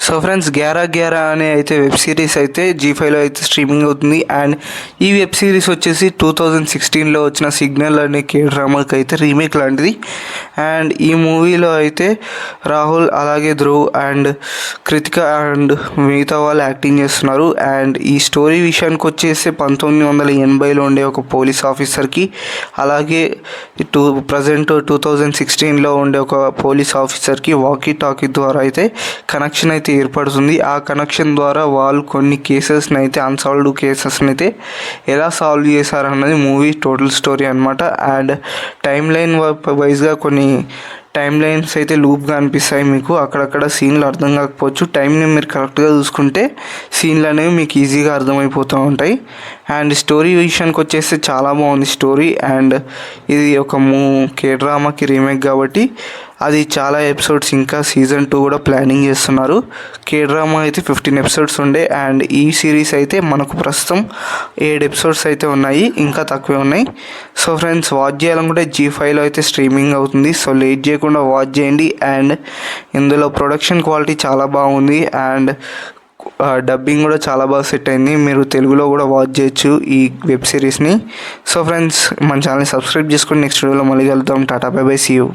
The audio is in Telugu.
సో ఫ్రెండ్స్, గ్యారా గ్యారా అనే అయితే వెబ్ సిరీస్ అయితే జీ5లో అయితే స్ట్రీమింగ్ అవుతుంది. అండ్ ఈ వెబ్ సిరీస్ వచ్చేసి 2016లో వచ్చిన సిగ్నల్ అనే కే డ్రామాకి అయితే రీమేక్ లాంటిది. అండ్ ఈ మూవీలో అయితే రాహుల్, అలాగే ధ్రువ్ అండ్ కృతిక అండ్ మిగతా వాళ్ళు యాక్టింగ్ చేస్తున్నారు. అండ్ ఈ స్టోరీ విషయానికి వచ్చేసి 1980లో ఉండే ఒక పోలీస్ ఆఫీసర్కి, అలాగే ప్రజెంట్ 2016లో ఉండే ఒక పోలీస్ ఆఫీసర్కి వాకీ టాకీ ద్వారా అయితే కనెక్షన్ అయితే ఏర్పడుతుంది. ఆ కనెక్షన్ ద్వారా వాళ్ళు కొన్ని కేసెస్ని అయితే, అన్సాల్వ్డ్ కేసెస్ని అయితే ఎలా సాల్వ్ చేశారన్నది మూవీ టోటల్ స్టోరీ అనమాట. అండ్ టైమ్ లైన్ వైజ్గా కొన్ని టైం లైన్స్ అయితే లూప్గా అనిపిస్తాయి. మీకు అక్కడక్కడ సీన్లు అర్థం కాకపోవచ్చు. టైంని మీరు కరెక్ట్గా చూసుకుంటే సీన్లు అనేవి మీకు ఈజీగా అర్థమైపోతూ ఉంటాయి. అండ్ స్టోరీ విషయానికి వచ్చేస్తే చాలా బాగుంది స్టోరీ. అండ్ ఇది ఒక కే డ్రామాకి రీమేక్ కాబట్టి అది చాలా ఎపిసోడ్స్, ఇంకా సీజన్ 2 కూడా ప్లానింగ్ చేస్తున్నారు. కే డ్రామా అయితే 15 ఎపిసోడ్స్ ఉండే. అండ్ ఈ సిరీస్ అయితే మనకు ప్రస్తుతం 7 ఎపిసోడ్స్ అయితే ఉన్నాయి, ఇంకా తక్కువే ఉన్నాయి. సో ఫ్రెండ్స్, వాచ్ చేయాలనుకుంటే జీ5లో అయితే స్ట్రీమింగ్ అవుతుంది. సో లేట్ చేయకుండా వాచ్ చేయండి. అండ్ ఇందులో ప్రొడక్షన్ క్వాలిటీ చాలా బాగుంది. అండ్ డబ్బింగ్ కూడా చాలా బాగా సెట్ అయింది. మీరు తెలుగులో కూడా వాచ్ చేయొచ్చు ఈ వెబ్ సిరీస్ని. సో ఫ్రెండ్స్, మన ఛానల్ని సబ్స్క్రైబ్ చేసుకొని నెక్స్ట్ వీడియోలో మళ్ళీ కలుద్దాం. Tata, bye bye, see you.